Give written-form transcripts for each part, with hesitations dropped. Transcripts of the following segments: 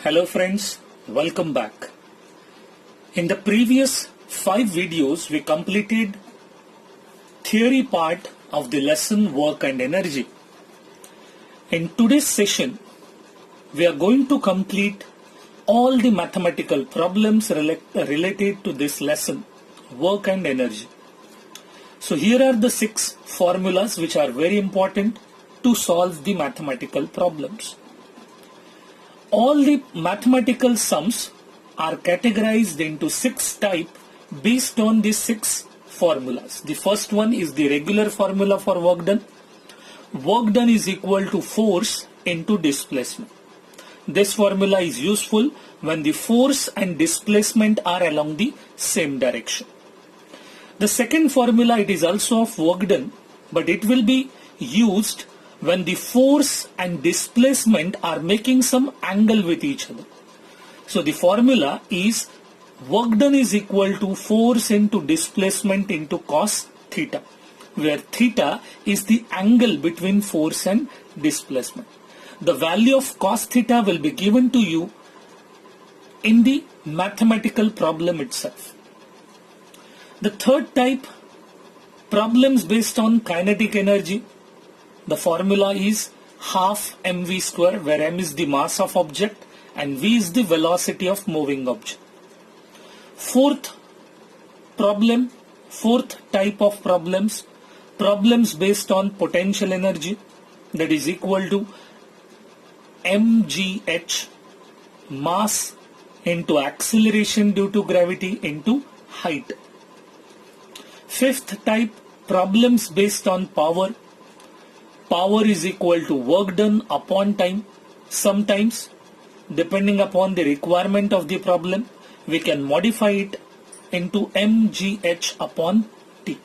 Hello friends, welcome back. In the previous 5 videos, we completed theory part of the lesson work and energy. In today's session, we are going to complete all the mathematical problems related to this lesson, work and energy. So here are the 6 formulas which are very important to solve the mathematical problems. All the mathematical sums are categorized into 6 types based on these 6 formulas. The first one is the regular formula for work done. Work done is equal to force into displacement. This formula is useful when the force and displacement are along the same direction. The second formula, it is also of work done, but it will be used when the force and displacement are making some angle with each other. So the formula is work done is equal to force into displacement into cos theta, where theta is the angle between force and displacement. The value of cos theta will be given to you in the mathematical problem itself. The third type, problems based on kinetic energy. The formula is half mv square, where m is the mass of object and v is the velocity of moving object. Fourth type of problems, problems based on potential energy, that is equal to mgh, mass into acceleration due to gravity into height. Fifth type, problems based on power. Power is equal to work done upon time. Sometimes, depending upon the requirement of the problem, we can modify it into mgh upon t,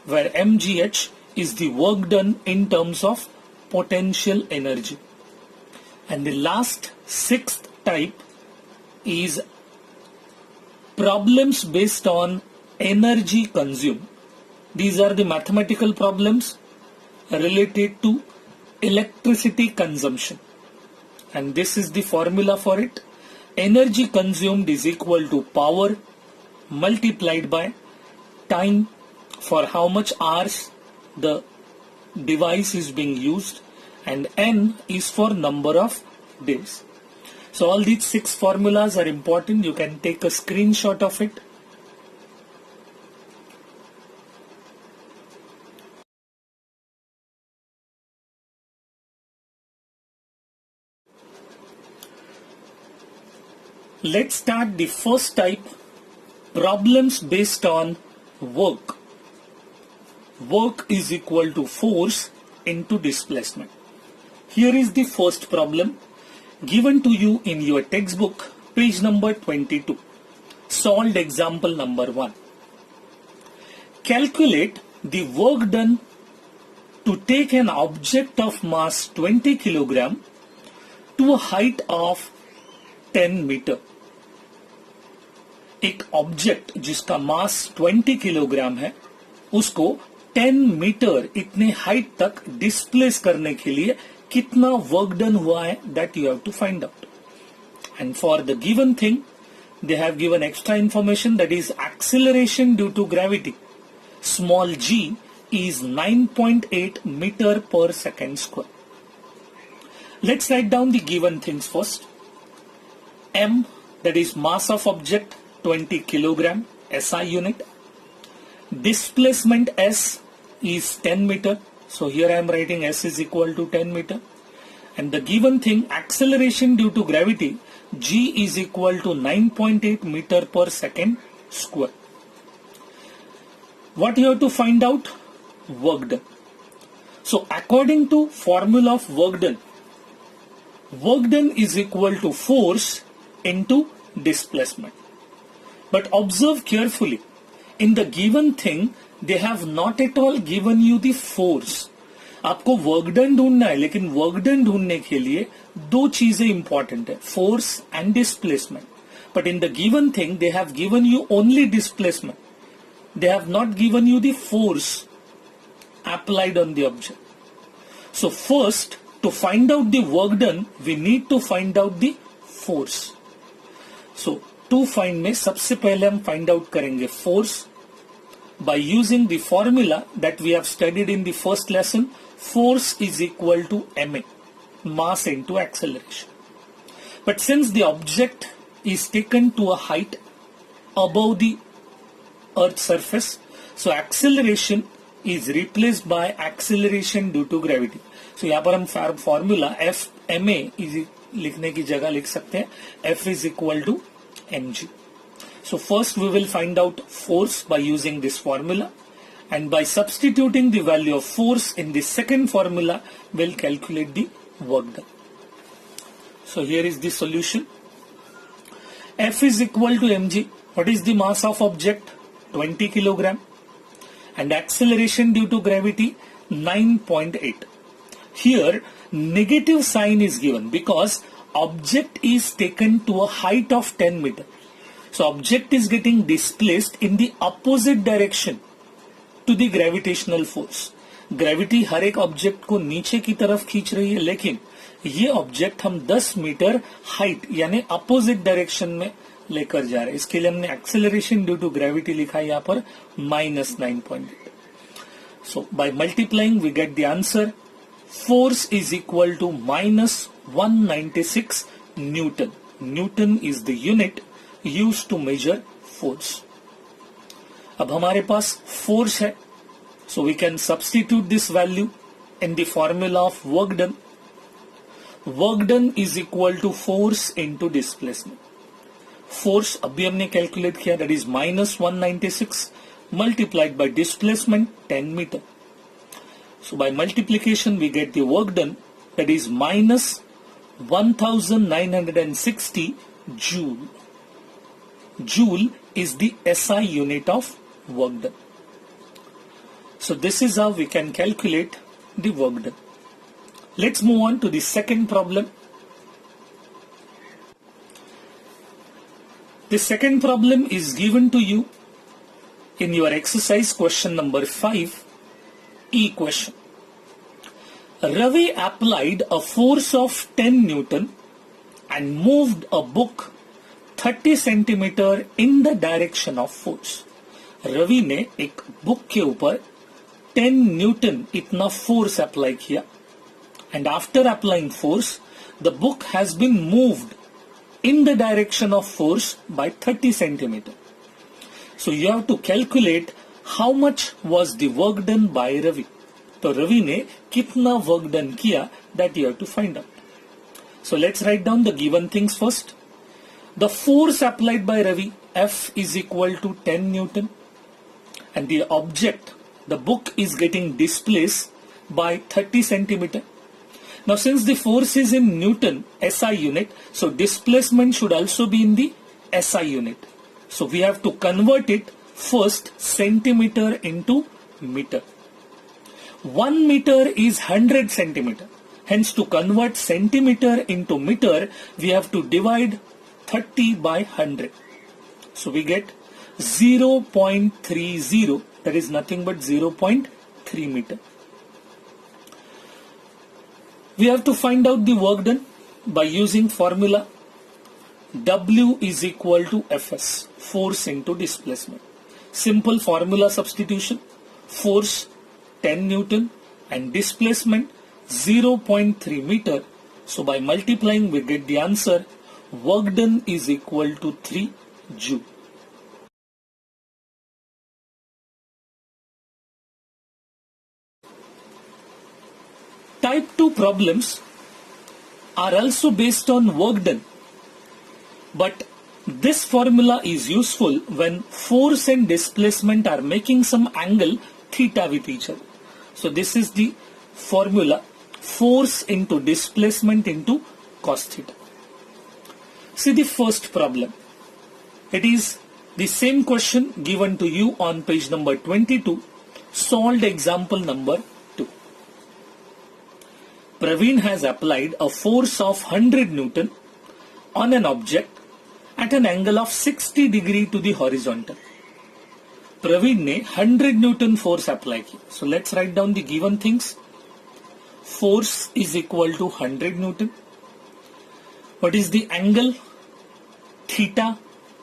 where mgh is the work done in terms of potential energy. And the last, sixth type is problems based on energy consumed. These are the mathematical problems related to electricity consumption, and this is the formula for it. Energy consumed is equal to power multiplied by time, for how much hours the device is being used, and n is for number of days. So all these 6 formulas are important. You can take a screenshot of it. Let's start the first type, problems based on work. Work is equal to force into displacement. Here is the first problem given to you in your textbook, page number 22. Solved example number 1. Calculate the work done to take an object of mass 20 kg to a height of 10 metre. एक object जिसका mass 20 kilogram है, उसको 10 metre इतने height तक displace करने के लिए कितना वर्क डन हुआ है, that you have to find out. And for the given thing they have given extra information, that is acceleration due to gravity. Small g is 9.8 meter per second square. Let's write down the given things first. M, that is mass of object 20 kilogram, SI unit. Displacement S is 10 meter. So here I am writing S is equal to 10 meter. And the given thing, acceleration due to gravity, G is equal to 9.8 meter per second square. What you have to find out? Work done. So according to formula of work done is equal to force into displacement. But observe carefully, in the given thing they have not at all given you the force. आपको work done ढूंढना है, लेकिन work done ढूंढने के लिए 2 चीजें important है, force and displacement. But in the given thing they have given you only displacement. They have not given you the force applied on the object. So first, to find out the work done, we need to find out the force. So to find में सबसे पहले हम find out करेंगे force by using the formula that we have studied in the first lesson. Force is equal to ma, mass into acceleration. But since the object is taken to a height above the earth's surface, so acceleration is replaced by acceleration due to gravity. So यहाँ पर हम formula f ma is लिखने की जगह लिख सकते हैं f is equal to mg. So first we will find out force by using this formula, and by substituting the value of force in the second formula we'll calculate the work done. So here is the solution. F is equal to mg. What is the mass of object? 20 kilogram. And acceleration due to gravity 9.8. Here negative sign is given because object is taken to a height of 10 meter. So object is getting displaced in the opposite direction to the gravitational force. Gravity हर एक object को नीचे की तरफ खींच रही है, लेकिन ये ऑब्जेक्ट हम 10 मीटर हाइट यानी अपोजिट डायरेक्शन में लेकर जा रहे हैं. इसके लिए हमने एक्सेलरेशन ड्यू टू ग्रेविटी लिखा है यहाँ पर -9.8. So by multiplying we get the answer. Force is equal to -196 Newton. Newton is the unit used to measure force. अब हमारे पास force है, so we can substitute this value in the formula of work done. Work done is equal to force into displacement. Force अभी हमने calculate किया, that is -196 multiplied by displacement 10 meter. So by multiplication we get the work done, that is -1960 joule. Joule is the SI unit of work done. So this is how we can calculate the work done. Let's move on to the second problem. The second problem is given to you in your exercise question number 5, E question. Ravi applied a force of 10 Newton and moved a book 30 centimetre in the direction of force. Ravi ने एक book के ऊपर 10 newton इतना force apply किया, and after applying force the book has been moved in the direction of force by 30 centimetre. So you have to calculate how much was the work done by Ravi. तो रवि ने कितना work done किया, that you have to find out. So let's write down the given things first. The force applied by Ravi, F, is equal to 10 Newton, and the object, the book, is getting displaced by 30 centimeter. Now since the force is in Newton, SI unit, so displacement should also be in the SI unit. So we have to convert it first centimeter into meter. 1 meter is 100 centimeter. Hence to convert centimeter into meter, we have to divide 30 by 100. So we get 0.30, that is nothing but 0.3 meter. We have to find out the work done by using formula W is equal to Fs, force into displacement. Simple formula substitution. Force 10 Newton and displacement 0.3 meter. So by multiplying we get the answer. Work done is equal to 3 joule. Type 2 problems are also based on work done, but this formula is useful when force and displacement are making some angle theta with each other. So this is the formula, force into displacement into cos theta. See the first problem. It is the same question given to you on page number 22, solved example number 2. Praveen has applied a force of 100 Newton on an object at an angle of 60 degree to the horizontal. Praveen ने 100 Newton force apply की. So let's write down the given things. Force is equal to 100 Newton. What is the angle? Theta,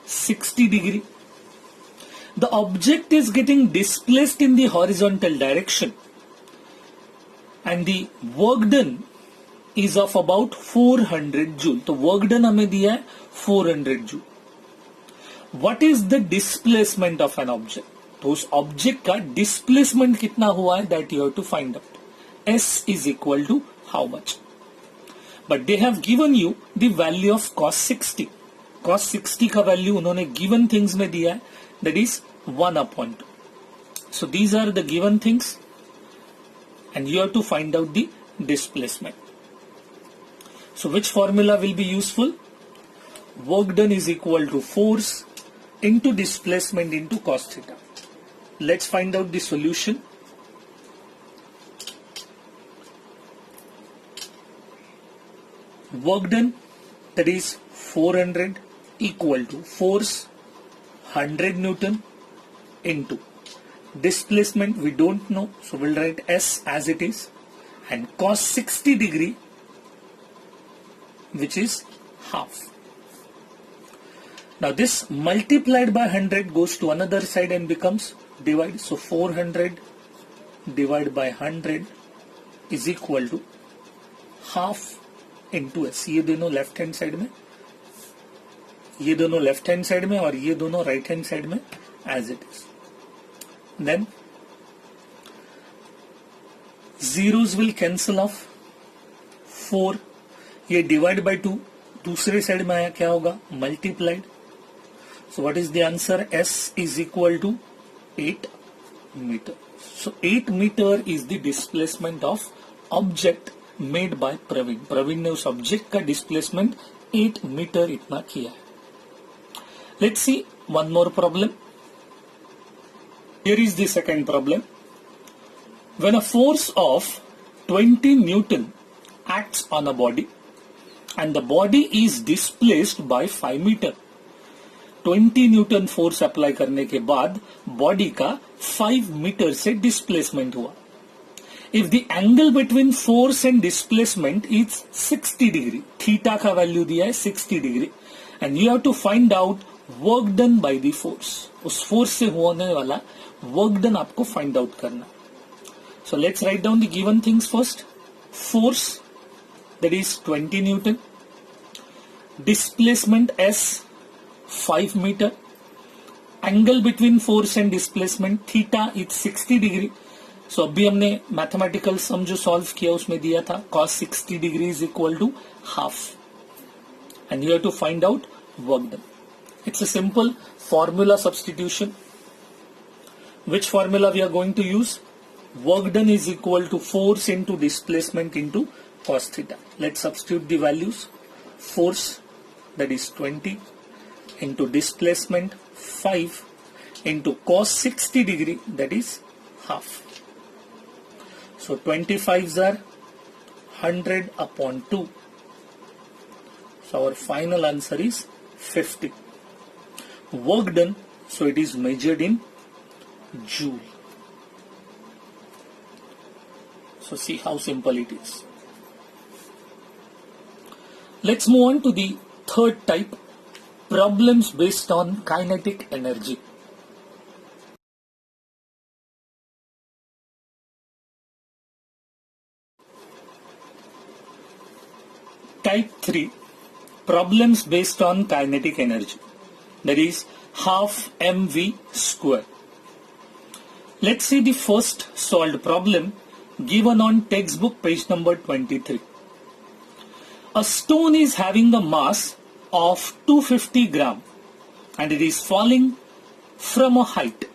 60 degree. The object is getting displaced in the horizontal direction and the work done is of about 400 joule. तो work done हमें दिया है 400 joule. What is the displacement of an object? तो उस object का displacement कितना हुआ है that you have to find out. S is equal to how much? But they have given you the value of cos 60. Cos 60 का value उन्होंने given things में दिया है, that is 1/2. So these are the given things and you have to find out the displacement. So which formula will be useful? Work done is equal to force into displacement into cos theta. Let's find out the solution. Work done, that is 400 equal to force 100 Newton into displacement we don't know, so we'll write S as it is, and cos 60 degree, which is half. Now this multiplied by 100 goes to another side and becomes divide. So 400 divided by 100 is equal to half into S. ये दोनों left hand side में, ये दोनों left hand side में और ये दोनों right hand side में as it is. Then zeros will cancel off. 4 ये divide by 2 दूसरे साइड में आया, क्या होगा? Multiplied. So what is the answer? S is equal to 8 meter. So 8 meter is the displacement of object made by Praveen. Praveen ने उस object का displacement 8 meter इतना किया है. Let's see one more problem. Here is the second problem. When a force of 20 Newton acts on a body and the body is displaced by 5 meter. 20 Newton force apply करने के बाद body का 5 metre से displacement हुआ. If the angle between force and displacement is 60 degree, theta का value दिया है 60 degree, and you have to find out work done by the force. उस फोर्स से होने वाला वर्क डन आपको फाइंड आउट करना. So let's write down the given things first. Force that is 20 newton, displacement S 5 meter, angle between force and displacement theta is 60 degree. So अभी हमने mathematical सम जो solve किया उसमें दिया था cos 60 degree is equal to half, and you have to find out work done. It's a simple formula substitution. Which formula we are going to use? Work done is equal to force into displacement into cos theta. Let's substitute the values. Force, that is 20, into displacement 5 into cos 60 degree, that is half. So 25s are 100 upon 2. So our final answer is 50. Work done, so it is measured in joule. So see how simple it is. Let's move on to the third type, problems based on kinetic energy. Type 3, problems based on kinetic energy, that is half mv square. Let's see the first solved problem given on textbook page number 23. A stone is having a mass of 250 gram and it is falling from a height.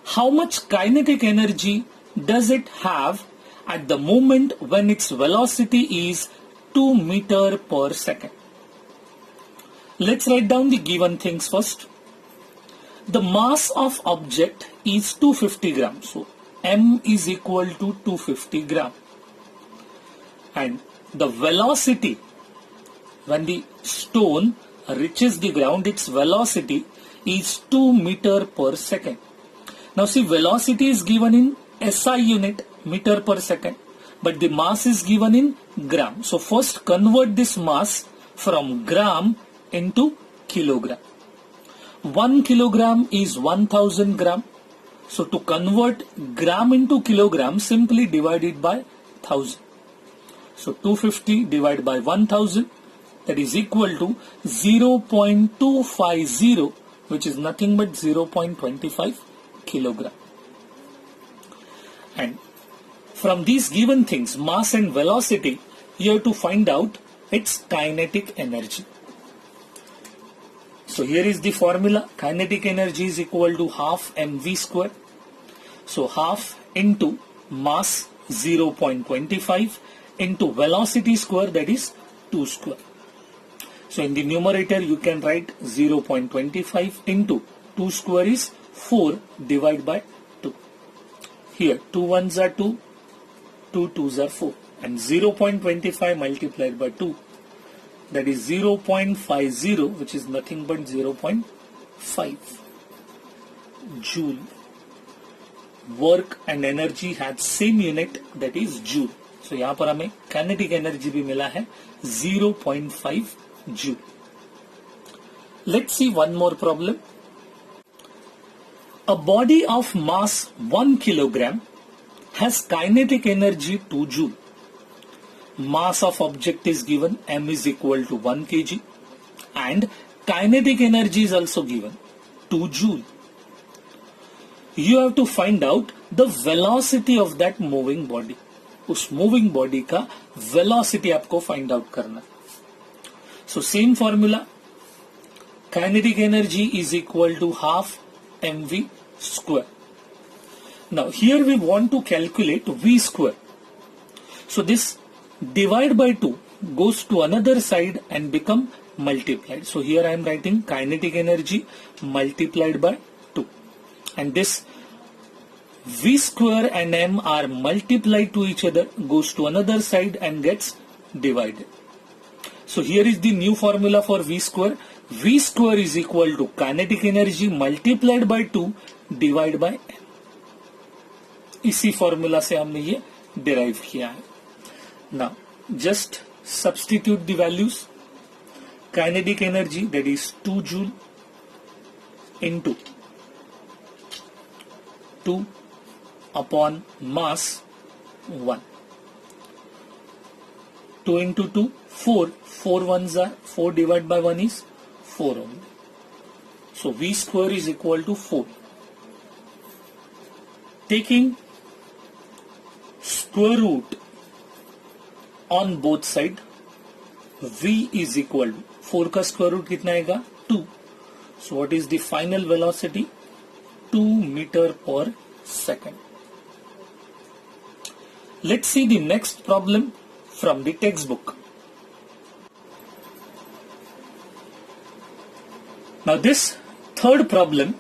How much kinetic energy does it have at the moment when its velocity is 2 meter per second? Let's write down the given things first. The mass of object is 250 grams. So m is equal to 250 gram. And the velocity, when the stone reaches the ground, its velocity is 2 meter per second. Now see, velocity is given in SI unit, meter per second. but the mass is given in gram. So first convert this mass from gram into kilogram. 1 kilogram is 1000 gram. So to convert gram into kilogram, simply divide it by 1000. So 250 divided by 1000, that is equal to 0.250, which is nothing but 0.25 kilogram. And from these given things, mass and velocity, you have to find out its kinetic energy. So here is the formula. Kinetic energy is equal to half mv square. So half into mass 0.25 into velocity square, that is 2 square. So in the numerator you can write 0.25 into 2 square is 4 divided by 2. Here 2 ones are 2, 2 twos are 4, and 0.25 multiplied by 2, that is 0.50, which is nothing but 0.5 joule. Work and energy had same unit, that is joule. So यहाँ पर हमें kinetic energy भी मिला है 0.5 joule. Let's see one more problem. A body of mass 1 kilogram has kinetic energy 2 joule. Mass of object is given, m is equal to 1 kg, and kinetic energy is also given 2 joule. You have to find out the velocity of that moving body. उस moving body का velocity आपको find out करना. So same formula, kinetic energy is equal to half mv square. Now here we want to calculate v square. So this divide by 2 goes to another side and become multiplied. So here I am writing kinetic energy multiplied by 2, and this v square and m are multiplied to each other, goes to another side and gets divided. So here is the new formula for v square. V square is equal to kinetic energy multiplied by 2 divided by m. इसी formula से हमने ये derive किया है. Now just substitute the values. Kinetic energy, that is 2 joule into 2 upon mass 1. 2 into 2, 4. 4 ones are 4 divided by 1 is 4 only. So v square is equal to 4. Taking square root on both sides, v is equal to 4 का square root कितना आएगा 2. So what is the final velocity? 2 meter per second. Let's see the next problem from the textbook. Now this third problem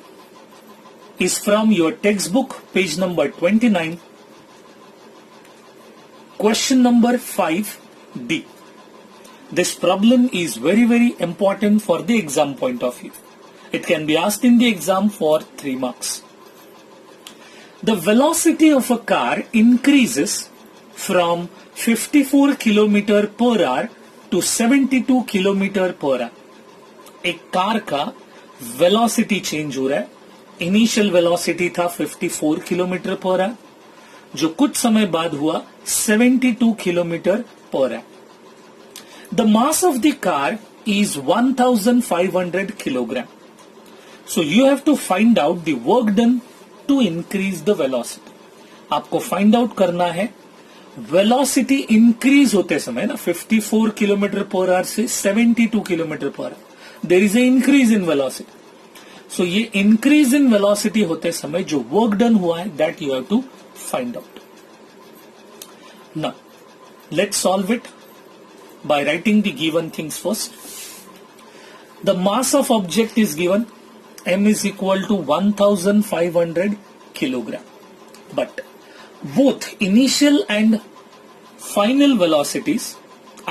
is from your textbook, page number 29, question number 5D. This problem is very important for the exam point of view. It can be asked in the exam for 3 marks. The velocity of a car increases from 54 km per hour to 72 km per hour. एक car का velocity change हो रहा है. Initial velocity था 54 kilometre per our, जो कुछ समय बाद हुआ 72 kilometre per hour. The mass of the car is 1500 kilogram. So you have to find out the work done to increase the velocity. आपको फाइंड आउट करना है वेलोसिटी इंक्रीज होते समय ना 54 किलोमीटर पर आवर से 72 kilometre per hour. There is a increase in velocity. So ये increase in velocity होते समय जो वर्क डन हुआ है that you have to find out. Now let's solve it by writing the given things first. The mass of object is given, m is equal to 1500 kilogram. But both initial and final velocities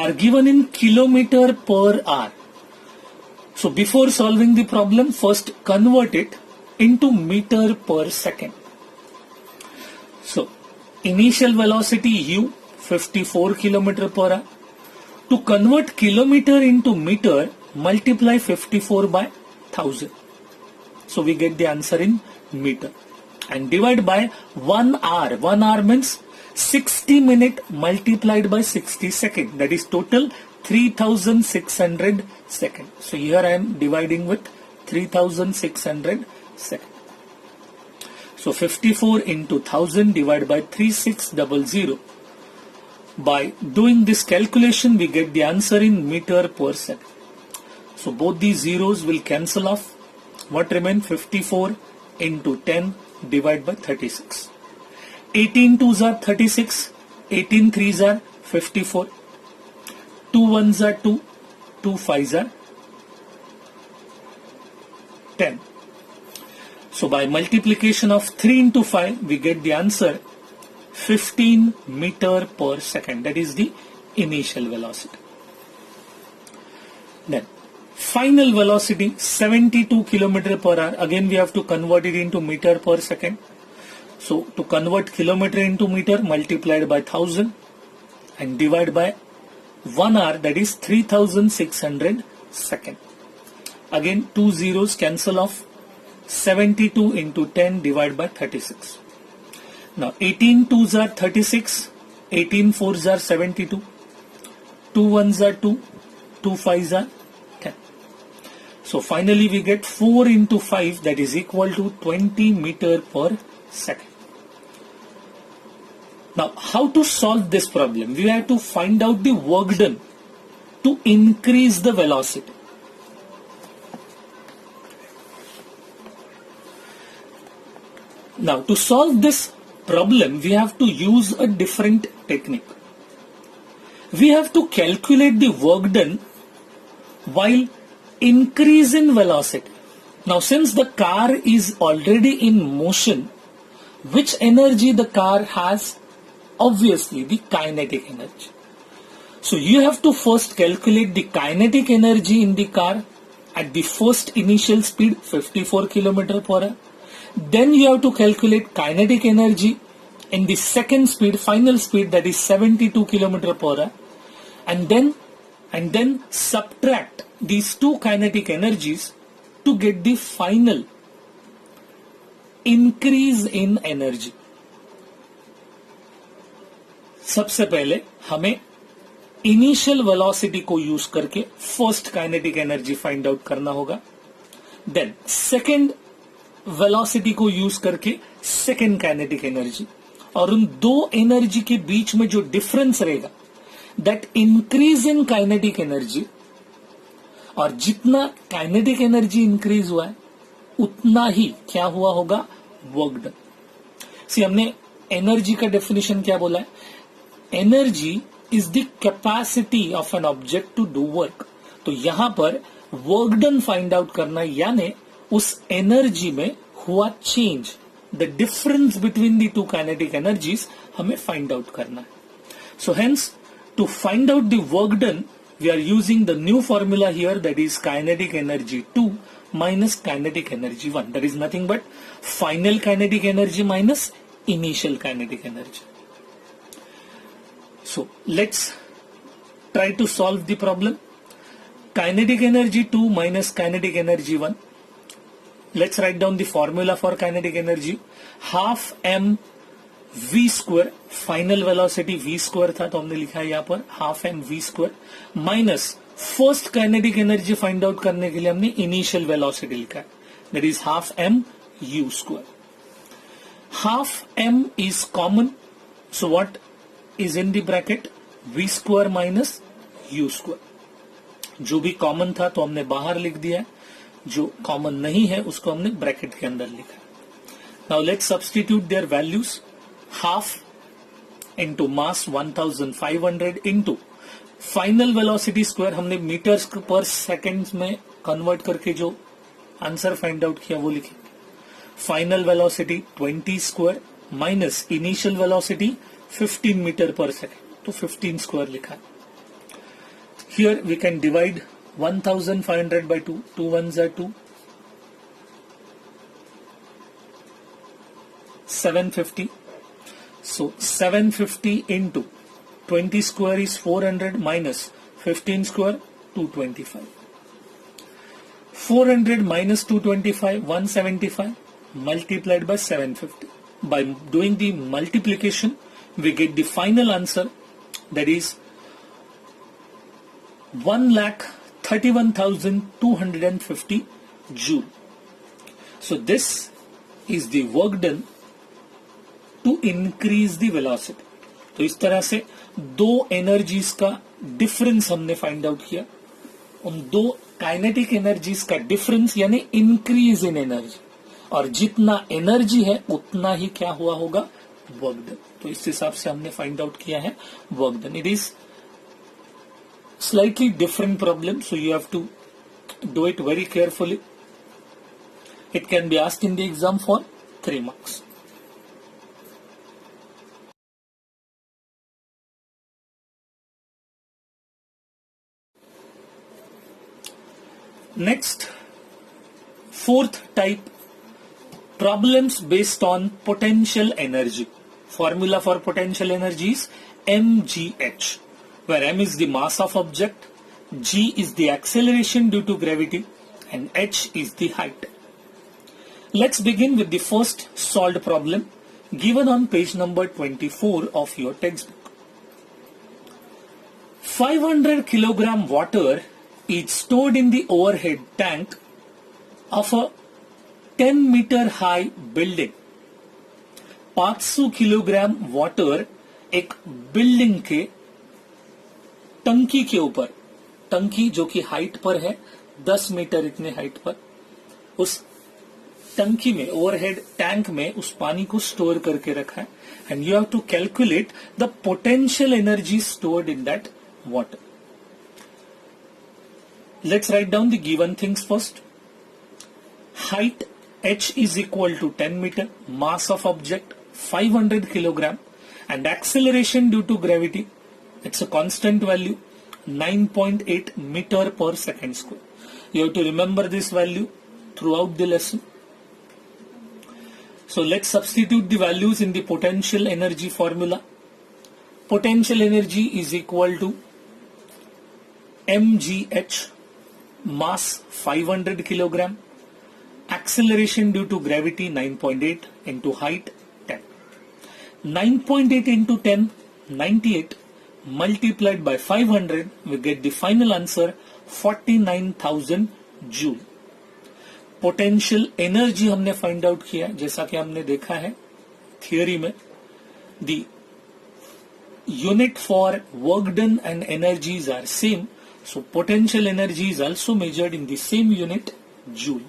are given in kilometer per hour. So before solving the problem, first convert it into meter per second. So initial velocity u, 54 kilometer per hour. To convert kilometer into meter, multiply 54 by 1000. So we get the answer in meter. And divide by 1 hour. 1 hour means 60 minutes multiplied by 60 seconds. That is total 3600 seconds. So here I am dividing with 3600 seconds. So 54 into 1000 divided by 3600. By doing this calculation, we get the answer in meter per second. So both these zeros will cancel off. What remains? 54 into 10 divided by 36. 18 twos are 36, 18 threes are 54, 2 ones are 2, 2 fives are 10. So by multiplication of 3 into 5, we get the answer 15 meter per second. That is the initial velocity. Then final velocity 72 kilometer per hour. Again we have to convert it into meter per second. So to convert kilometer into meter, multiplied by 1000 and divide by 1 hour, that is 3600 seconds. Again 2 zeros cancel off. 72 into 10 divided by 36. Now 18 twos are 36, 18 fours are 72, 2 ones are 2, 2 fives are 10. So finally we get 4 into 5, that is equal to 20 meter per second. Now how to solve this problem? We have to find out the work done to increase the velocity. Now to solve this problem, we have to use a different technique. We have to calculate the work done while increasing velocity. Now since the car is already in motion, which energy the car has? Obviously the kinetic energy. So you have to first calculate the kinetic energy in the car at the first initial speed 54 km per hour. Then you have to calculate kinetic energy in the second speed, final speed, that is 72 km per hour, and then subtract these two kinetic energies to get the final increase in energy. सबसे पहले हमें initial velocity को use करके first kinetic energy find out करना होगा. Then second velocity को use करके second kinetic energy, और उन दो एनर्जी के बीच में जो डिफरेंस रहेगा that increase in kinetic energy, और जितना काइनेटिक एनर्जी इंक्रीज हुआ है उतना ही क्या हुआ होगा? Work done. सी हमने एनर्जी का डेफिनेशन क्या बोला है? Energy is the capacity of an object to do work. तो यहां पर वर्क डन फाइंड आउट करना, यानी उस एनर्जी में हुआ change, the difference between the two kinetic energies हमें फाइंड आउट करना है. So hence to find out the work done we are using the new formula here, that is kinetic energy 2 minus kinetic energy 1. That is nothing but final kinetic energy minus initial kinetic energy. So let's try to solve the problem. Kinetic energy 2 minus kinetic energy 1. Let's write down the formula for kinetic energy. Half m v square, final velocity v square था तो हमने लिखा है यहां पर half m v square minus first kinetic energy find out करने के लिए हमने इनिशियल वेलोसिटी लिखा है, that is half m u square. Half m is common, so what is in the bracket? v square minus u square. जो भी common था तो हमने बाहर लिख दिया है, जो कॉमन नहीं है उसको हमने ब्रैकेट के अंदर लिखा. Now let's substitute their values. Half into mass 1500 into final velocity square, हमने मीटर्स पर सेकेंड में कन्वर्ट करके जो आंसर फाइंड आउट किया वो लिखे. Final velocity 20 square minus initial velocity 15 metre per second, तो 15 स्क्वायर लिखा. Here we can divide 1500 by 2, 2 ones are 2, 750. So 750 into 20 square is 400 minus 15 square 225. 400 minus 225 175 multiplied by 750. By doing the multiplication, we get the final answer, that is 1,31,250 joule. So this is the work done to increase the velocity. तो इस तरह से दो energies का difference हमने find out किया. उन दो काइनेटिक एनर्जीज का डिफरेंस यानी इंक्रीज इन एनर्जी, और जितना एनर्जी है उतना ही क्या हुआ होगा, वर्क डन. तो इस हिसाब से हमने फाइंड आउट किया है work done. It is slightly different problem, so you have to do it very carefully. It can be asked in the exam for 3 marks. Next, fourth type, problems based on potential energy. Formula for potential energy is mgh, where m is the mass of object, g is the acceleration due to gravity, and h is the height. Let's begin with the first solved problem given on page number 24 of your textbook. 500 kilogram water is stored in the overhead tank of a 10 meter high building. 500 kilogram water एक building के टंकी के ऊपर, टंकी जो कि height पर है 10 मीटर इतने हाइट पर, उस टंकी में, ओवरहेड टैंक में उस पानी को स्टोर करके रखा है. And you have to calculate the potential energy stored in that water. Let's write down the given things first. Height h is equal to 10 meter, mass of object 500 kilogram, and acceleration due to gravity, it's a constant value 9.8 meter per second square. You have to remember this value throughout the lesson. So let's substitute the values in the potential energy formula. Potential energy is equal to mgh, mass 500 kilogram, acceleration due to gravity 9.8 into height 10. 9.8 into 10, 98, multiplied by 500, we get the final answer 49,000 joule. Potential energy हमने find out किया, जैसा कि हमने देखा है theory में. The unit for work done and energies are same, so potential energy is also measured in the same unit, joule.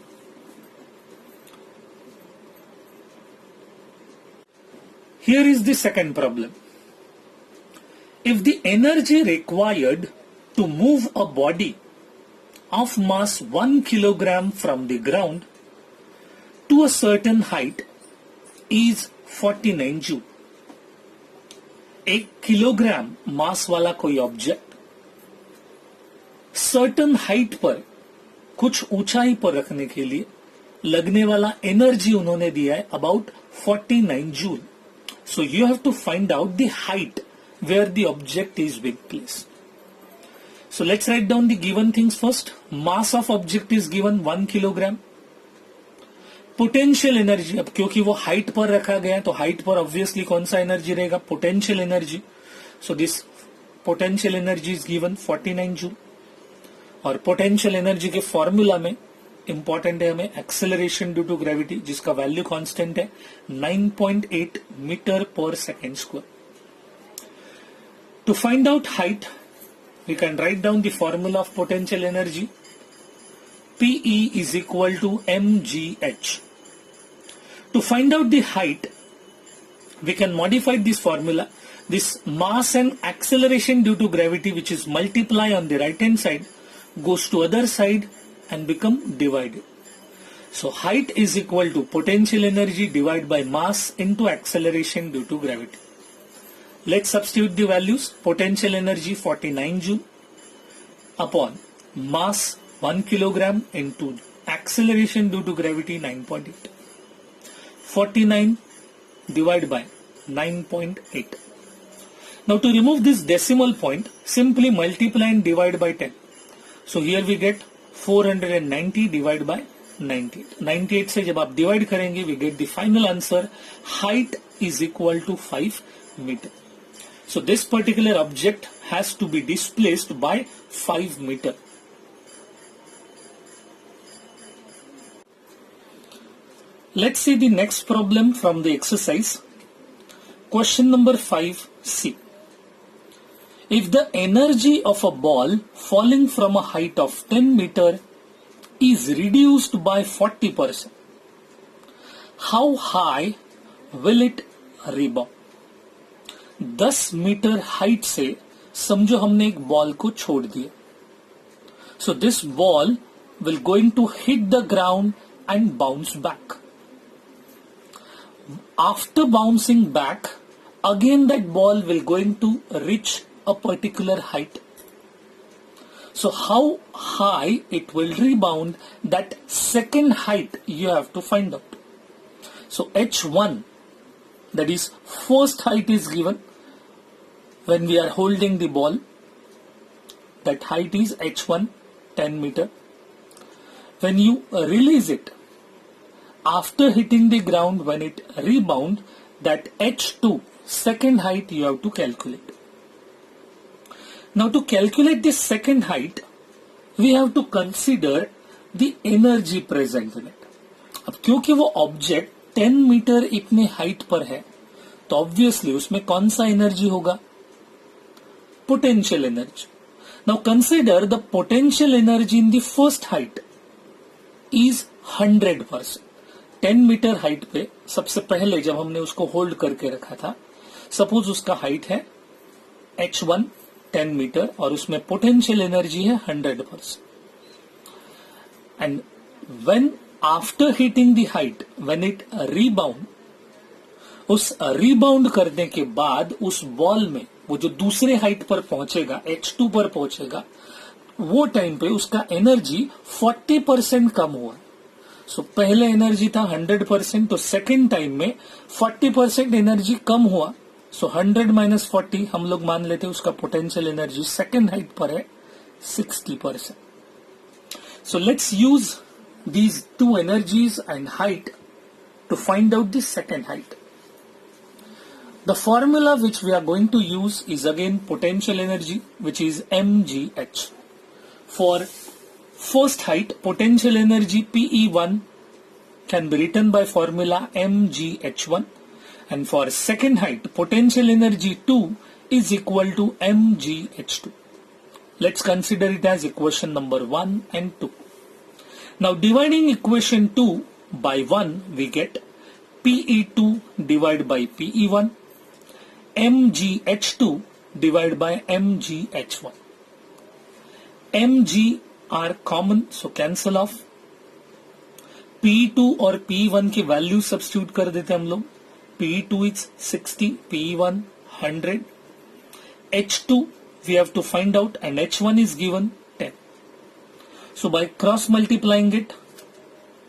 Here is the second problem. If the energy required to move a body of mass 1 kilogram from the ground to a certain height is 49 joule. 1 kilogram mass वाला कोई object certain height पर, कुछ ऊंचाई पर रखने के लिए लगने वाला एनर्जी उन्होंने दिया है about 49 joule. So you have to find out the height where the object is being placed. So let's write down the given things first. Mass of object is given 1 kilogram. Potential energy, अब क्योंकि वो height पर रखा गया है तो height पर obviously कौन सा एनर्जी रहेगा, potential energy. So this potential energy is given 49 joule. और पोटेंशियल एनर्जी के फॉर्मूला में इंपॉर्टेंट है हमें एक्सेलरेशन ड्यू टू ग्रेविटी, जिसका वैल्यू कांस्टेंट है 9.8 metre per second square. To find out height we can write down the formula of potential energy. PE is equal to mgh. To find out the height, we can modify this formula. This mass and acceleration due to gravity, which is multiply on the right hand side, goes to other side and become divided. So height is equal to potential energy divided by mass into acceleration due to gravity. Let's substitute the values. Potential energy 49 joule upon mass 1 kilogram into acceleration due to gravity 9.8. 49 divided by 9.8. Now to remove this decimal point, simply multiply and divide by 10. So here we get 490 divided by 98. 98 से जब आप divide करेंगे, we get the final answer. Height is equal to 5 meter. So this particular object has to be displaced by 5 meter. Let's see the next problem from the exercise. Question number 5C. If the energy of a ball falling from a height of 10 meter is reduced by 40%, how high will it rebound? 10 metre height से समझो हमने एक ball को छोड़ दिया. So this ball will going to hit the ground and bounce back. After bouncing back, again that ball will going to reach a particular height. So how high it will rebound, that second height you have to find out. So H1, that is first height, is given when we are holding the ball. That height is H1, 10 meter. When you release it, after hitting the ground, when it rebound, that H2, second height, you have to calculate. Now to calculate this second height, we have to consider the energy present in it. अब क्योंकि वो object 10 metre इतने height पर है, तो obviously उसमें कौन सा एनर्जी होगा? Potential energy. Now consider the potential energy in the first height is 100%. 10 metre height पे सबसे पहले जब हमने उसको होल्ड करके रखा था, सपोज उसका हाइट है H1, 10 मीटर, और उसमें पोटेंशियल एनर्जी है 100%. And when after hitting the height, when it rebound, उस रीबाउंड करने के बाद उस बॉल में वो जो दूसरे हाइट पर पहुंचेगा, H2 पर पहुंचेगा, वो टाइम पे उसका एनर्जी 40% कम हुआ. सो पहले एनर्जी था 100%, तो सेकेंड टाइम में 40% एनर्जी कम हुआ. सो 100 माइनस 40 हम लोग मान लेते हैं उसका पोटेंशियल एनर्जी सेकेंड हाइट पर है 60%. So let's use these two energies and height to find out the second height. The formula which we are going to use is again potential energy, which is mgh. For first height, potential energy PE1 can be written by formula mgh1, and for second height, potential energy 2 is equal to mgh2. Let's consider it as equation number 1 and 2. Now dividing equation 2 by 1, we get PE2 divided by PE1, mgh2 divided by mgh1. mg are common, so cancel off. P2 और P1 की value substitute कर देते हम लोग. P2 is 60, P1 100. H2 we have to find out, and H1 is given 10. So by cross multiplying it,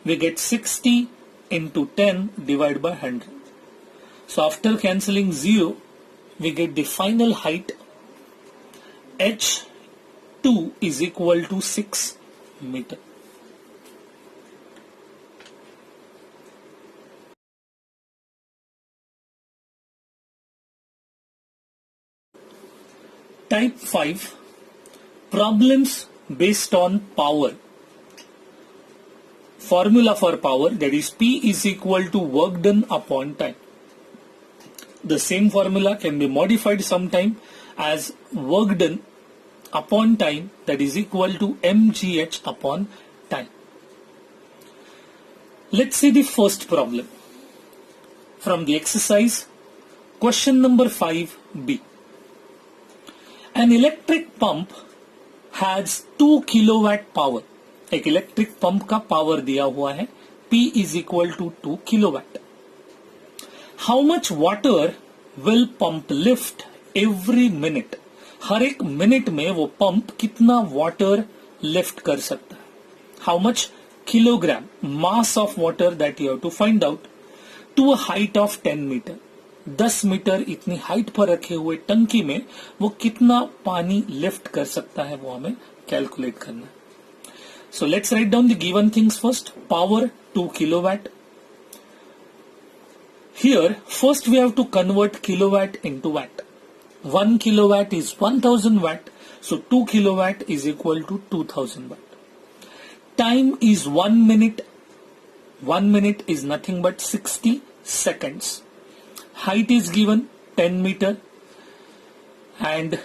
we get 60 into 10 divided by 100. So after cancelling 0, we get the final height. H2 is equal to 6 meter. Type 5, problems based on power. Formula for power, that is P is equal to work done upon time. The same formula can be modified sometime as work done upon time, that is equal to mgh upon time. Let's see the first problem from the exercise. Question number 5b. An electric pump has 2 kilowatt power. एक electric pump का power दिया हुआ है, P is equal to 2 kilowatt. How much water will pump lift every minute? हर एक minute में वो pump कितना water lift कर सकता है? How much kilogram mass of water that you have to find out to a height of 10 meter. 10 metre इतनी height पर रखे हुए टंकी में वो कितना पानी लिफ्ट कर सकता है, वो हमें कैलकुलेट करना है. So let's write down the given things first. Power 2 kilowatt. Here first we have to convert kilowatt into watt. 1 kilowatt is 1000 watt. So 2 kilowatt is equal to 2000 watt. Time is 1 minute. 1 minute is nothing but 60 seconds. Height is given 10 meter. And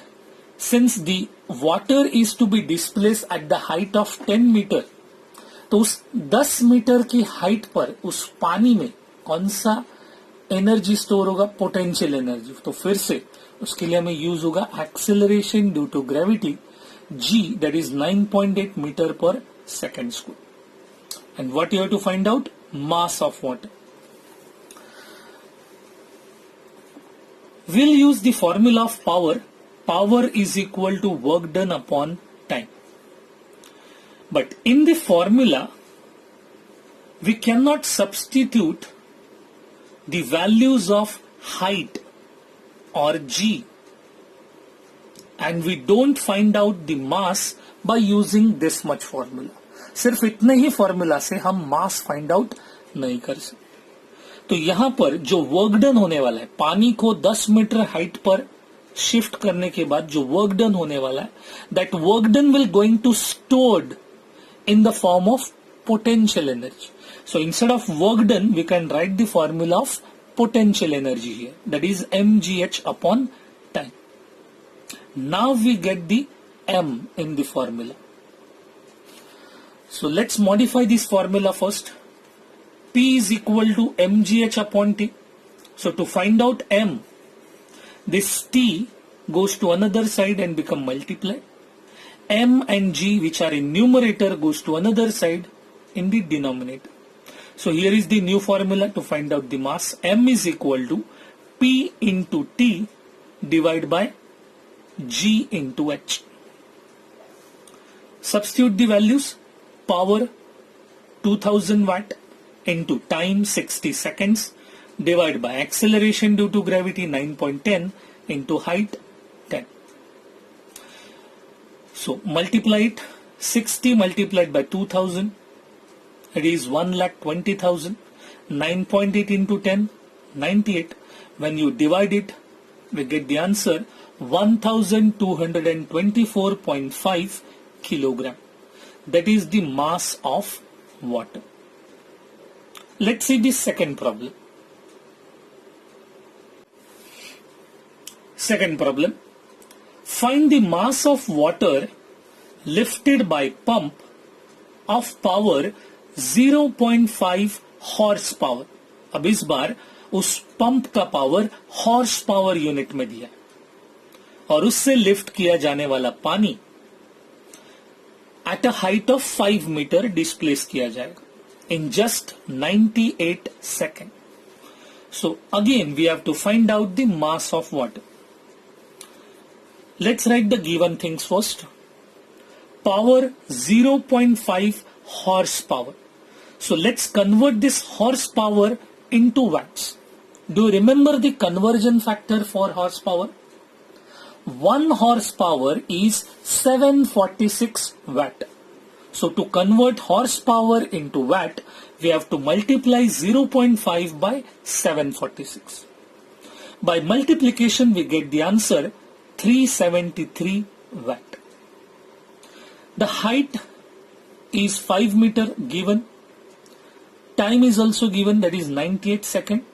since the water is to be displaced at the height of 10 meter, तो उस 10 metre की height पर उस पानी में कौन सा energy store होगा? Potential energy. तो फिर से उसके लिए हमें यूज होगा acceleration due to gravity, g, that is 9.8 metre per second square. And what you have to find out? Mass of water. We'll use the formula of power. Power is equal to work done upon time. But in the formula, we cannot substitute the values of height or g, and we don't find out the mass by using this much formula. सिर्फ इतने ही formula से हम mass find out नहीं कर सकते. तो यहां पर जो वर्क डन होने वाला है, पानी को 10 मीटर हाइट पर शिफ्ट करने के बाद जो वर्क डन होने वाला है, that work done will going to stored in the form of potential energy. So instead of work done we can write the formula of potential energy here, that is mgh upon time. Now we get the m in the formula. So let's modify this formula first. P is equal to mgh upon t. So to find out m, this t goes to another side and become multiplied. M and g, which are in numerator, goes to another side in the denominator. So here is the new formula to find out the mass. M is equal to P into T divided by G into H. Substitute the values. Power 2000 watt into time 60 seconds divided by acceleration due to gravity 9.10 into height 10. So multiply it. 60 multiplied by 2000, it is 1,20,000. 9.8 into 10, 98. When you divide it, we get the answer 1224.5 kilogram. That is the mass of water. Let's see the second problem. Second problem. Find the mass of water lifted by pump of power 0.5 horsepower. अब इस बार उस pump का power horse power unit में दिया और उससे lift किया जाने वाला पानी at a height of 5 meter displace किया जाएगा in just 98 seconds. So again we have to find out the mass of water. Let's write the given things first. Power 0.5 horsepower. So let's convert this horsepower into watts. Do you remember the conversion factor for horsepower? 1 horsepower is 746 watt. So to convert horsepower into watt, we have to multiply 0.5 by 746. By multiplication, we get the answer 373 watt. The height is 5 meter given. Time is also given, that is 98 seconds.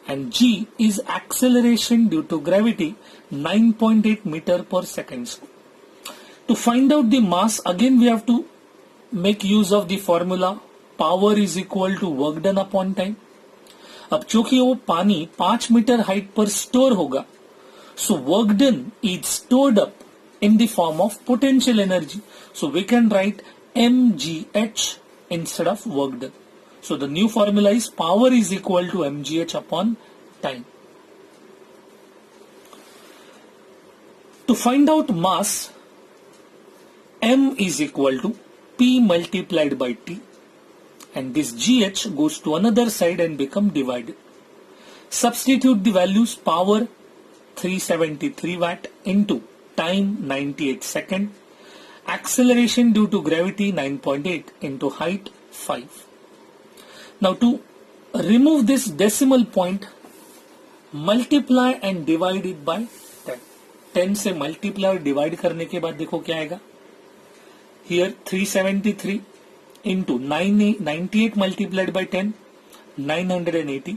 And g is acceleration due to gravity 9.8 meter per second. To find out the mass, again we have to make use of the formula power is equal to work done upon time. अब चूंकि वो पानी 5 metre height पर store होगा, so work done is stored up in the form of potential energy. So we can write mgh instead of work done. So the new formula is power is equal to mgh upon time. To find out mass, m is equal to p multiplied by t, and this gh goes to another side and become divided. Substitute the values. Power 373 watt into time 98 second. Acceleration due to gravity 9.8 into height 5. Now to remove this decimal point, multiply and divide it by 10. 10 से multiply और divide करने के बाद देखो क्या आएगा. Here 373 into 98 multiplied by 10, 980.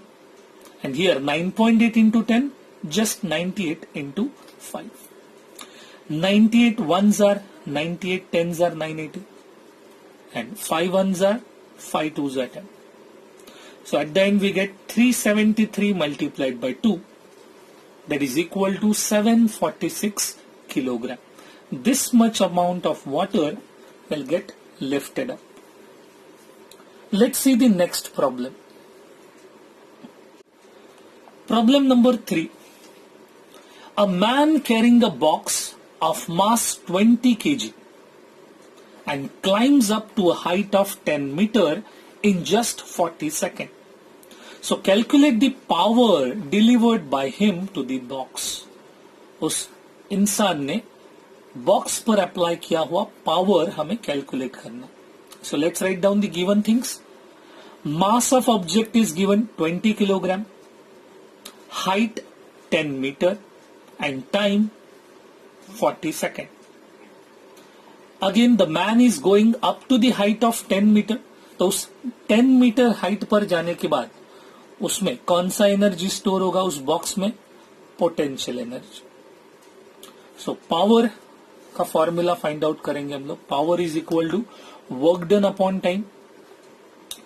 And here 9.8 into 10, just 98 into 5. 98 ones are 98, tens are 980. And 5 ones are 5 twos are 10. So at the end we get 373 multiplied by 2. That is equal to 746 kilogram. This much amount of water will get lifted up. Let's see the next problem. Problem number 3. A man carrying a box of mass 20 kg and climbs up to a height of 10 meter in just 40 seconds. So calculate the power delivered by him to the box. उस इंसान ने box पर apply किया हुआ power हमें calculate करना. So let's write down the given things. Mass of object is given 20 kilogram. Height 10 meter and time 40 seconds. Again the man is going up to the height of 10 meter. तो उस 10 metre height पर जाने के बाद उसमें कौन सा energy store होगा उस बॉक्स में? Potential energy. सो पावर का फॉर्मूला फाइंड आउट करेंगे हम लोग. Power is equal to work done upon time.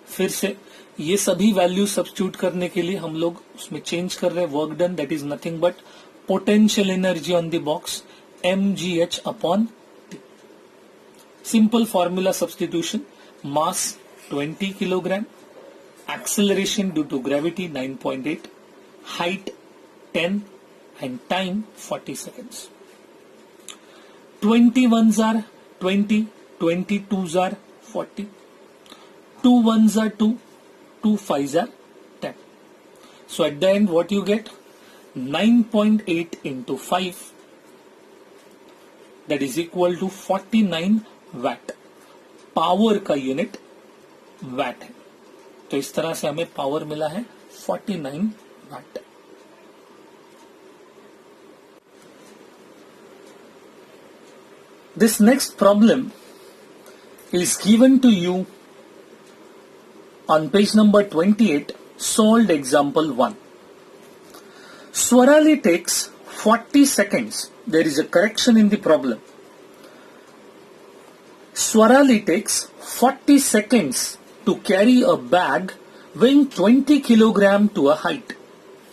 फिर से ये सभी वैल्यू सब्स्टिट्यूट करने के लिए हम लोग उसमें चेंज कर रहे हैं. Work done that is nothing but potential energy on the box mgh upon t. Simple formula substitution. Mass 20 kilogram, acceleration due to gravity 9.8, height 10 and time 40 seconds. 20 ones are 20, 20 twos are 40, 2 ones are 2, 2 fives are 10. So at the end what you get? 9.8 into 5, that is equal to 49 watt. Power का unit VAT है. तो इस तरह से हमें power मिला है 49 वाट. This next problem is given to you on page number 28, solved example 1. Swarali takes 40 seconds. There is a correction in the problem. Swarali takes 40 seconds to carry a bag weighing 20 kilogram to a height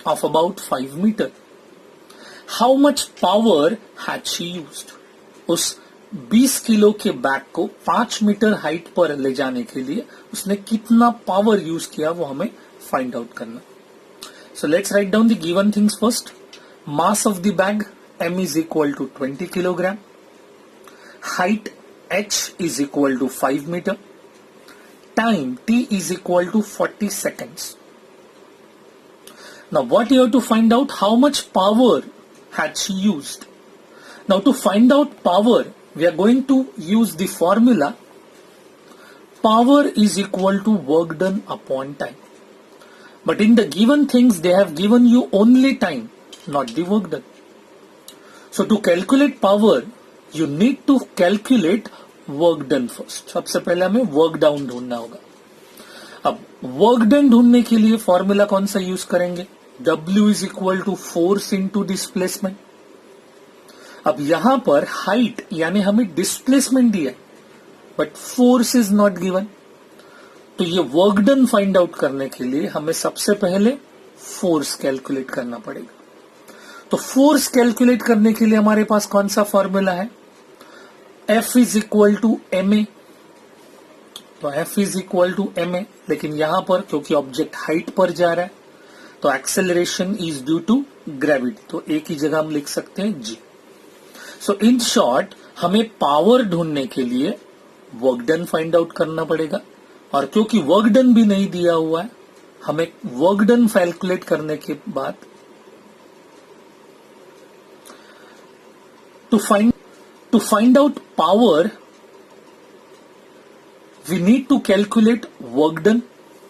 of about 5 meter. How much power had she used? उस 20 kilo के bag को 5 metre height पर ले जाने के लिए उसने कितना पावर यूज किया वो हमें फाइंड आउट करना. So let's write down the given things first. Mass of the bag m is equal to 20 kilogram. Height h is equal to 5 meter. Time t is equal to 40 seconds. Now what you have to find out, how much power had she used? Now to find out power, we are going to use the formula power is equal to work done upon time. But in the given things they have given you only time, not the work done. So to calculate power you need to calculate work done first. सबसे पहले हमें work down ढूंढना होगा. अब work done ढूंढने के लिए formula कौन सा यूज करेंगे? W is equal to force into displacement. अब यहां पर हाइट यानी हमें डिस्प्लेसमेंट दिया but force is not given. तो ये वर्क डन फाइंड आउट करने के लिए हमें सबसे पहले फोर्स कैलकुलेट करना पड़ेगा. तो फोर्स कैलकुलेट करने के लिए हमारे पास कौन सा फॉर्मूला है? F is equal to m a. तो F is equal to m a, लेकिन यहां पर क्योंकि ऑब्जेक्ट हाइट पर जा रहा है तो acceleration is due to gravity. तो एक ही जगह हम लिख सकते हैं G. सो इन शॉर्ट हमें पावर ढूंढने के लिए वर्क डन फाइंड आउट करना पड़ेगा. और क्योंकि वर्क डन भी नहीं दिया हुआ है हमें वर्क डन कैलकुलेट करने के बाद to find out power we need to calculate work done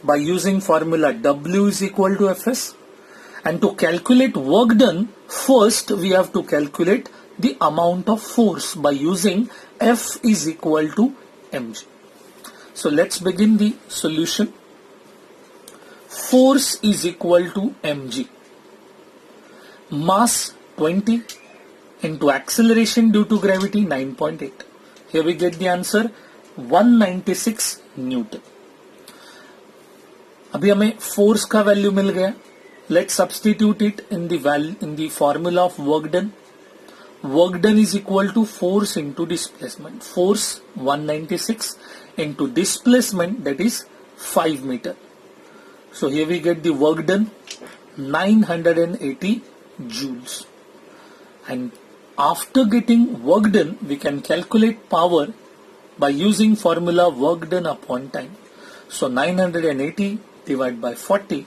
by using formula W is equal to Fs, and to calculate work done first we have to calculate the amount of force by using F is equal to mg. So let's begin the solution. Force is equal to mg, mass 20 into acceleration due to gravity 9.8. Here we get the answer 196 newton. अभी हमें force का value मिल गया. Let's substitute it in the formula of work done. Work done is equal to force into displacement. Force 196 into displacement that is 5 metre. So here we get the work done 980 joules. And after getting work done, we can calculate power by using formula work done upon time. So 980 divided by 40,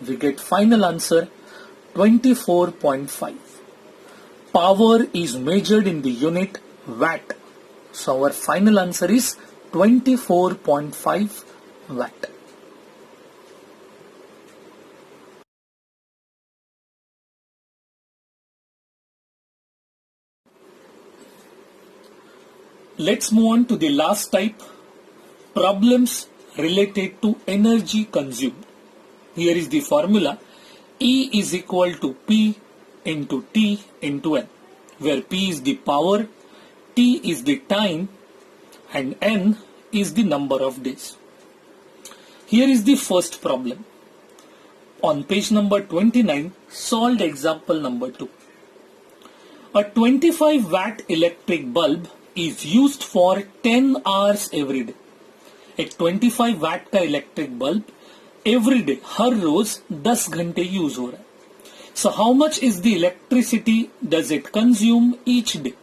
we get final answer 24.5. Power is measured in the unit watt. So our final answer is 24.5 watt. Let's move on to the last type, problems related to energy consumed. Here is the formula. E is equal to P into T into N, where P is the power, T is the time, and N is the number of days. Here is the first problem. On page number 29, solved example number 2. A 25 watt electric bulb is used for 10 hours every day. एक 25 watt का electric bulb every day, हर रोज 10 घंटे use हो रहा है. So how much is the electricity does it consume each day?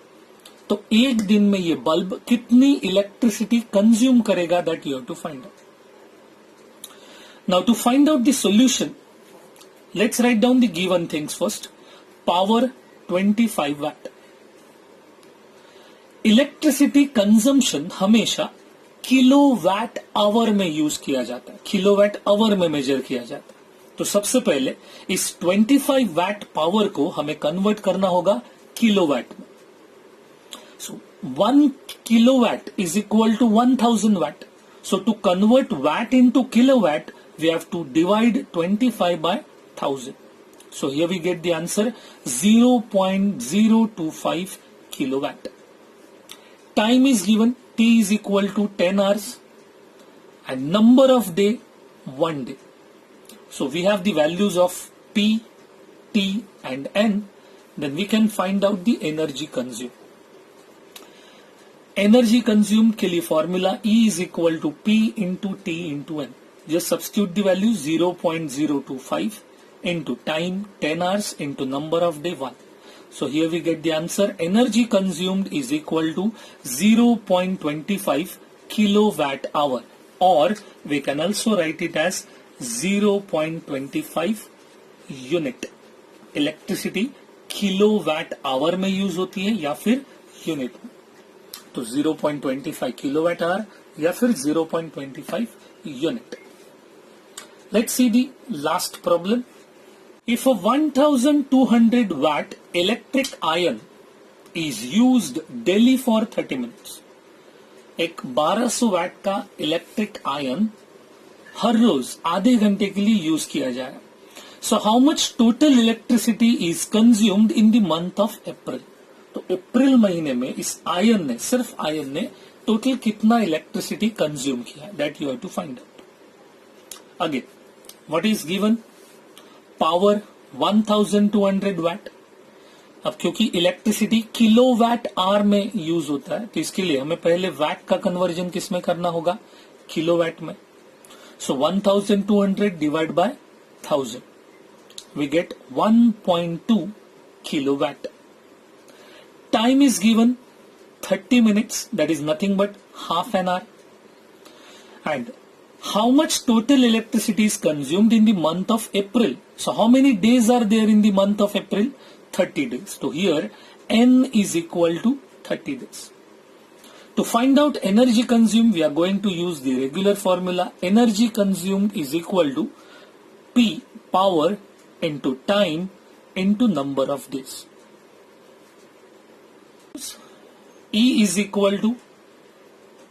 तो एक दिन में ये बल्ब कितनी इलेक्ट्रिसिटी कंज्यूम करेगा, that you have to find out. Now to find out the solution, let's write down the given things first. Power 25 watt. Electricity consumption हमेशा kilowatt hour में use किया जाता है, किलोवाट आवर में major किया जाता है. तो सबसे पहले इस 25 वाट पावर को हमें कन्वर्ट करना होगा किलोवाट में. So 1 kilowatt is equal to 1000 watt. So to convert watt into kilowatt we have to divide 25 by 1000. So here we get the answer 0.025 kilowatt. Time is given, T is equal to 10 hours, and number of day 1 day. So we have the values of P, T and N. Then we can find out the energy consumed. Energy consumed के लिए formula E is equal to P into T into N. Just substitute the value 0.025 into time 10 hours into number of day 1. So here we get the answer. Energy consumed is equal to 0.25 kilowatt hour, or we can also write it as 0.25 unit. Electricity kilowatt hour में use होती है या फिर unit में. तो 0.25 kilowatt hour या फिर 0.25 unit. Let's see the last problem. If a 1200 watt electric iron is used daily for 30 minutes, एक 1200 वाट का इलेक्ट्रिक आयन हर रोज आधे घंटे के लिए यूज किया जाए. सो how much total electricity is consumed in the month of April? तो अप्रैल महीने में इस आयन ने, सिर्फ आयन ने टोटल कितना इलेक्ट्रिसिटी कंज्यूम किया, that you have to find out. Again what is given? Power 1200 watt. अब क्योंकि इलेक्ट्रिसिटी किलोवाट आवर में यूज होता है, तो इसके लिए हमें पहले वाट का कन्वर्जन किस में करना होगा? किलोवाट में. So 1200 divide by 1000, we get 1.2 kilowatt. Time is given 30 minutes, that is nothing but half an hour. And how much total electricity is consumed in the month of April. So how many days are there in the month of April? 30 days. So here N is equal to 30 days. To find out energy consumed, we are going to use the regular formula. Energy consumed is equal to P power into time into number of days. E is equal to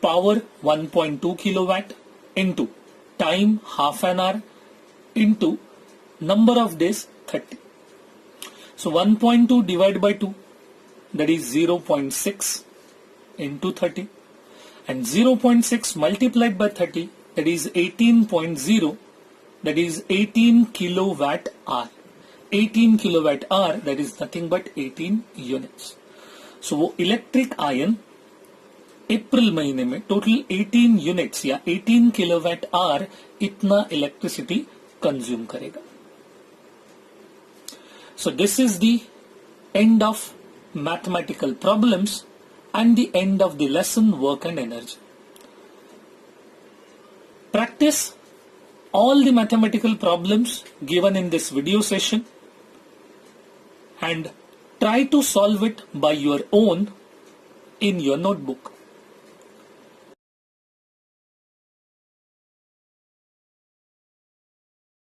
power 1.2 kilowatt into time half an hour into number of days 30. So 1.2 divided by 2, that is 0.6 into 30, and 0.6 multiplied by 30, that is 18.0, that is 18 kilowatt hour. 18 kilowatt hour, that is nothing but 18 units. So वो electric ion अप्रैल महीने में total 18 units या 18 kilowatt hour इतना electricity consume करेगा. So this is the end of mathematical problems and the end of the lesson work and energy. Practice all the mathematical problems given in this video session and try to solve it by your own in your notebook.